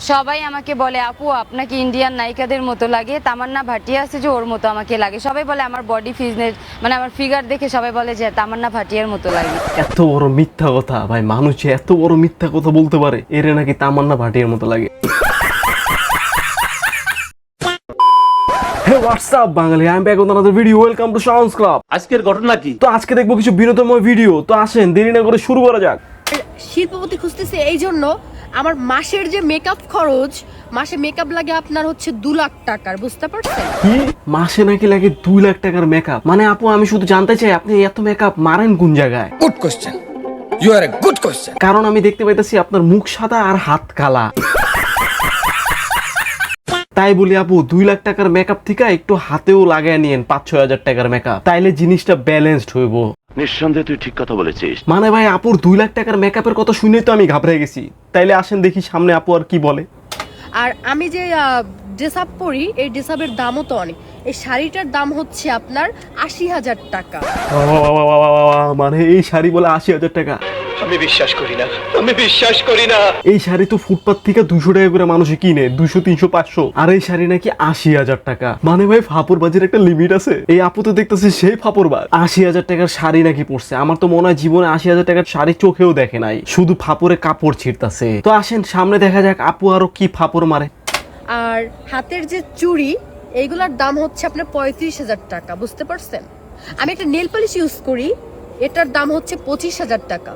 সবাই আমাকে বলে আপু আপনাকে ইন্ডিয়ান নায়িকাদের মতো লাগে, তামান্না ভাটিয়া আছে যে ওর মতো আমাকে লাগে। সবাই বলে আমার বডি ফিটনেস মানে আমার ফিগার দেখে সবাই বলে যে তামান্না ভাটিয়ার মতো লাগে। এত বড় মিথ্যা কথা ভাই, মানুষ যে এত বড় মিথ্যা কথা বলতে পারে, এর নাকি তামান্না ভাটিয়ার মতো লাগে। হোয়াটসঅ্যাপ বাঙালি, আমি back with another video. Welcome to sounds club. আজকের ঘটনা কি? তো আজকে দেখবো কিছু বিনোদনময় ভিডিও। তো আসেন দেরি না করে শুরু করা যাক। শিল্পপতি খুঁজতেছে, এই জন্য আমার মাসের যে মেকআপ খরচ, মাসে মেকআপ লাগে আপনার হচ্ছে 2 লাখ টাকার, বুঝতে পারছেন? কি মাসে নাকি লাগে 2 লাখ টাকার মেকআপ? মানে আপু আমি শুধু জানতে চাই আপনি এত মেকআপ মারেন কোন জায়গায়? Good question, you are a good question. কারণ আমি দেখতে পাইতেছি আপনার মুখ সাদা আর হাত কালা। তাই বলি আপু 2 লাখ টাকার মেকআপ থেকে একটু হাতেও লাগায় নিয়েন 5-6 হাজার টাকার মেকআপ, তাইলে জিনিসটা ব্যালেন্সড হইব। নিঃসন্দেহে তুই ঠিক কথা বলেছিস। মানে ভাই আপুর 2 লাখ টাকার মেকআপের কথা শুনে তো আমি ঘাবড়ে গেছি। তাইলে আসেন দেখি সামনে আপু আর কি বলে। আর আমি যে ড্রেস আপ পরি, এই ড্রেস আপের দামও তো অনেক। এই শাড়িটার দাম হচ্ছে আপনার 80,000 টাকা। মানে এই শাড়ি বলে 80,000 টাকা? আমি বিশ্বাস করি না, আমি বিশ্বাস করি না। এই শাড়ি তো ফুটপাত থেকে 200 টাকা করে মানুষে কিনে, 200, 300, 500, আর এই শাড়ি নাকি 80,000 টাকা। মানে ভাই ফাপড় বাজির একটা লিমিট আছে। এই আপু তো দেখতেছি সেই ফাপড় বাজ, 80,000 টাকার শাড়ি নাকি পরছে। আমার তো মনে হয় জীবনে 80,000 টাকার শাড়ি চোখেও দেখে নাই, শুধু ফাপড়ে কাপড় ছিঁড়তাছে। তো আসেন সামনে দেখা যাক আপু আরো কি ফাপড় মারে। আর হাতের যে চুড়ি, এইগুলার দাম হচ্ছে আপনার 35,000 টাকা, বুঝতে পারছেন? আমি একটা নেল পলিশ ইউজ করি, এটার দাম হচ্ছে 25,000 টাকা।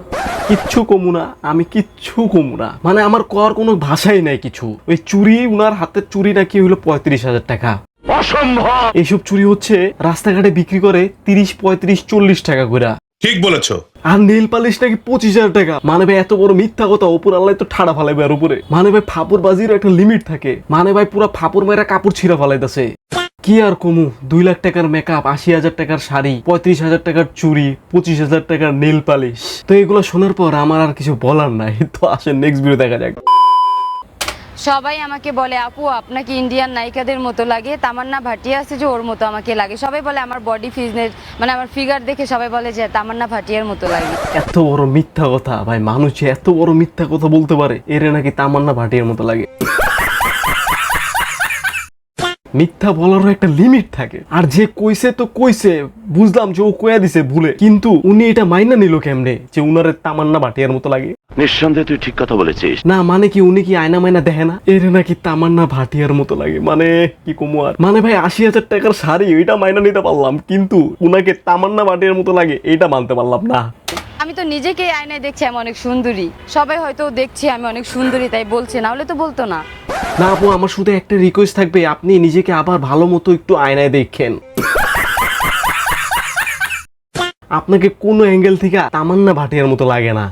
কিচ্ছু কমু না, আমি কিচ্ছু কমু না। মানে আমার কর কোনো ভাষাই নাই কিছু। ওই চুরি, উনার হাতের চুরি নাকি হলো 35,000 টাকা। অসম্ভব। এইসব চুরি হচ্ছে রাস্তাঘাটে বিক্রি করে 30, 35, 40 টাকা করে। ঠিক বলেছো। আর নেল পালিশ নাকি 25,000 টাকা। মানে ভাই এত বড় মিথ্যা কথা ওপর আল্লাহ তো ঠাড়া ফালাইবে আর উপরে। মানে ভাই ফাপড় বাজির একটা লিমিট থাকে। মানে ভাই পুরা ফাপড় মেয়েরা কাপড় ছিঁড়া ফালাইতেছে। কি আর কমু, 2 লাখ টাকার মেকআপ, 80,000 টাকার শাড়ি, 35,000 টাকার চুড়ি, 25,000 টাকার নেল পালিশ। তো এগুলো শোনার পর আমার আর কিছু বলার নাই। তো আসেন নেক্সট ভিডিও দেখা যাক। সবাই আমাকে বলে আপু আপনাকে ইন্ডিয়ান নায়িকাদের মতো লাগে, তামান্না ভাটিয়া আছে যে ওর মতো আমাকে লাগে। সবাই বলে আমার বডি ফিটনেস মানে আমার ফিগার দেখে সবাই বলে যে তামান্না ভাটিয়ার মতো লাগে। এত বড় মিথ্যা কথা ভাই, মানুষ যে এত বড় মিথ্যা কথা বলতে পারে, এর নাকি তামান্না ভাটিয়ার মতো লাগে। মিথ্যা বলারও একটা লিমিট থাকে। আর যে কইছে তো কইছে, বুঝলাম যে ও কয়া দিছে ভুলে, কিন্তু উনি এটা মাইনা নিল কেমনে যে উনারে তামান্না ভাটিয়ার মতো লাগে? নিঃসন্দেহে তুই ঠিক কথা বলেছিস। না মানে কি উনি কি আয়না মাইনা দেখে না? এর নাকি তামান্না ভাটিয়ার মতো লাগে। মানে কি কমু আর। মানে ভাই 80,000 টাকার শাড়ি ওইটা মাইনা নিতে পারলাম, কিন্তু উনাকে তামান্না ভাটিয়ার মতো লাগে এইটা মানতে পারলাম না। আমি তো নিজেকে আয়নায় দেখছি আমি অনেক সুন্দরী, সবাই হয়তো দেখছে আমি অনেক সুন্দরী তাই বলছে, না হলে তো বলতো না। না আপু আমার শুধু একটা রিকোয়েস্ট থাকবে, আপনি নিজেকে আবার ভালো মতো একটু আয়নায় দেখেন। আপনাকে কোন অ্যাঙ্গেল থেকে তামান্না ভাটিয়ার মতো লাগে না।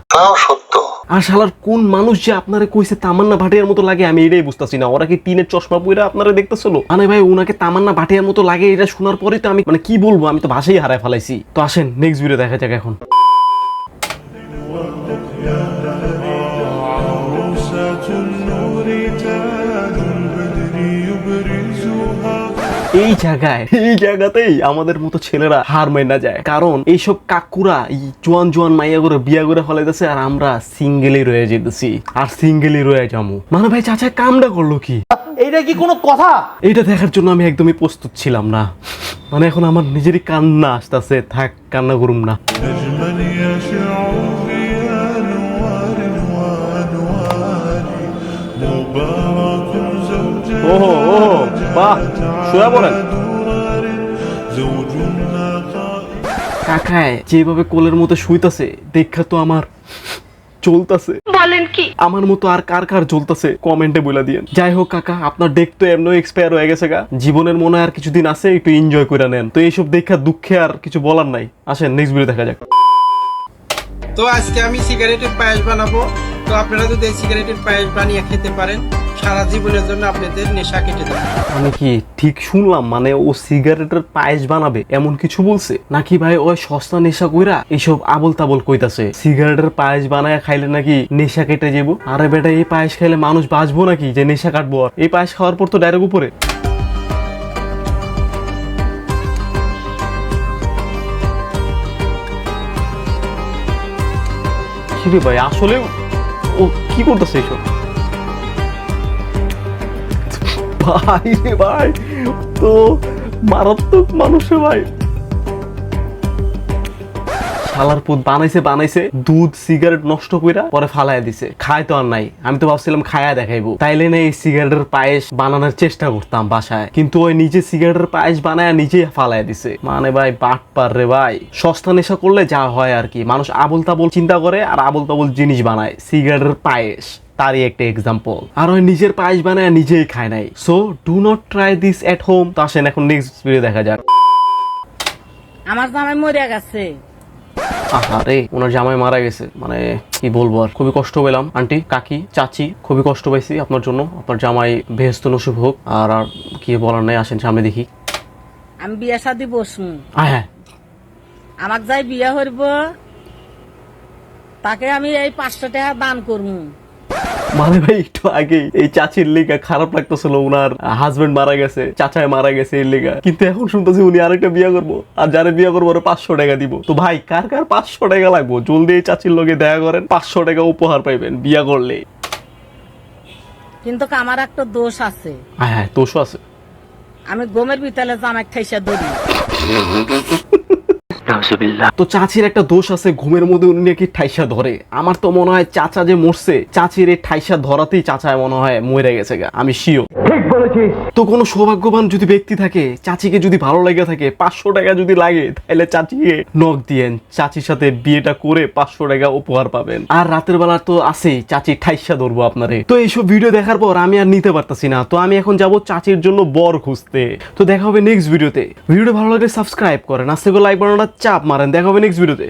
আর শালার কোন মানুষ যে আপনারে কইছে তামান্না ভাটিয়ার মতো লাগে আমি এটাই বুঝতাছি না। ওরা কি টিনের চশমা পরে আপনারা দেখতেছিল? মানে ভাই উনাকে তামান্না ভাটিয়ার মতো লাগে এটা শোনার পরে তো আমি মানে কি বলবো, আমি তো ভাষাই হারায় ফেলাইছি। তো আসেন নেক্সট ভিডিও দেখা যাক এখন। এই জায়গাতেই আমাদের মতো ছেলেরা হার মাইনা যায়, কারণ এইসব কাকুরা জোয়ান জোয়ান মাইয়া করে বিয়া করে ফলাইতেছে আর আমরা সিঙ্গেলই রয়ে যেতেছি আর সিঙ্গেলই রয়ে যাবো। মানে ভাই চাচা কামটা করলো কি? এইটা কি কোনো কথা? এইটা দেখার জন্য আমি একদমই প্রস্তুত ছিলাম না। মানে এখন আমার নিজেরই কান্না আসতেছে। থাক কান্না করুম না। ওহো ওহো বাহ, শুয়ে পড়েন। কাকায় যেভাবে কোলের মতো শুইতাছে দেখা তো আমার চলতাছে। বলেন কি আমার মতো আর কার কার চলতাছে কমেন্টে বলে দিয়েন। যাই হোক কাকা, আপনার ডেট তো এমনি এক্সপায়ার হয়ে গেছে গা, জীবনের মনে আর কিছুদিন আছে, একটু এনজয় করে নেন। তো এইসব দেখা দুঃখে আর কিছু বলার নাই। আসেন নেক্সট ভিডিও দেখা যাক। তো আজকে আমি সিগারেটের পায়েস বানাবো। তো আপনারা যদি এই সিগারেটের পায়েস বানিয়ে খেতে পারেন, সারা জীবনের জন্য আপনাদের নেশা কেটে যাবে। আমি কি ঠিক শুনলাম? মানে ও সিগারেটের পায়েস বানাবে এমন কিছু বলছে নাকি? ভাই ওই সস্তা নেশা কইরা এইসব আবল তাবল কইতাছে। সিগারেটের পায়েস বানায় খাইলে নাকি নেশা কেটে যাবো? আরে বেটা এই পায়েস খাইলে মানুষ বাঁচবো নাকি যে নেশা কাটবো? আর এই পায়েস খাওয়ার পর তো ডাইরেক্ট উপরে। কি রে ভাই, আসলে ও কি করতেছে এইসব? ভাই রে ভাই, তো মারাত্মক মানুষ রে ভাই। শালার পুত বানাইছে দুধ সিগারেট নষ্ট কইরা পরে ফালাইয়া দিছে, খায় তো আর নাই। আমি তো ভাবছিলাম খায়া দেখাইবো, তাইলে না এই সিগারেটের পায়েস বানানোর চেষ্টা করতাম বাসায়, কিন্তু ওই নিজে সিগারেটের পায়েস বানায় নিজে ফালাইয়া দিছে। মানে ভাই বাটপার রে ভাই। সস্তা নেশা করলে যা হয় আর কি, মানুষ আবল তাবল চিন্তা করে আর আবল তাবল জিনিস বানায়। সিগারেটের পায়েস তারই একটা এক্সাম্পল। আর ওই নিজের পায়েস বানায় নিজেই খায় নাই। So do not try this at home. তো আসেন এখন নেক্সট ভিডিও দেখা যাক। আমার জামাই মরে গেছে। আরে ওনার জামাই মারা গেছে, মানে কি বলবো আর, খুবই কষ্ট পেলাম। আন্টি, কাকি, চাচি, খুবই কষ্ট পাইছি আপনার জন্য। আপনার জামাই বেহেশত নসিব হোক। আর আর কি বলার নাই, আসেন সামনে দেখি। আমি বিয়া শাদি বসবো, হ্যাঁ, আমাকে যাই বিয়া হইব তাকে আমি এই 500 টাকা দান করবো। মানে ভাই একটু আগে এই চাচির লিগা খারাপ লাগতেছিল, ওনার হাজবেন্ড মারা গেছে, চাচায় মারা গেছে এর লিগা, কিন্তু এখন শুনতেছি উনি আরেকটা বিয়ে করবো, আর যারা বিয়ে করবো ওরা 500 টাকা দিব। তো ভাই কার কার 500 টাকা লাগবো, জলদি এই চাচির লগে দেখা করেন, 500 টাকা উপহার পাইবেন বিয়া করলে। কিন্তু আমার একটা দোষ আছে, হ্যাঁ দোষও আছে। আমি গমের ভিতরে জামাই ঠাইসা ধরি। তো চাচির একটা দোষ আছে, ঘুমের মধ্যে উনি নাকি ঠাইসা ধরে। আমার তো মনে হয় চাচা যে মরছে, চাচির এই ঠাইসা ধরাতেই চাচায় মনে হয় মরে গেছে গা, আমি শিওর। ঠিক বলেছিস। তো কোনো সৌভাগ্যবান যদি ব্যক্তি থাকে, চাচিকে যদি ভালো লেগে থাকে, 500 টাকা যদি লাগে, তাহলে চাচিকে নক দিয়েন, চাচির সাথে বিয়েটা করে 500 টাকা উপহার পাবেন। আর রাতের বেলা তো আছেই, চাচির ঠাইসা ধরবো আপনারে। তো এইসব ভিডিও দেখার পর আমি আর নিতে পারতাছি না, তো আমি এখন যাব চাচির জন্য বর খুঁজতে। তো দেখা হবে নেক্সট ভিডিওতে। ভিডিওটা ভালো লাগলে সাবস্ক্রাইব করেন, আস্তে করে লাইক বানানোটা চাপ মারেন। দেখা হবে নেক্সট ভিডিওতে।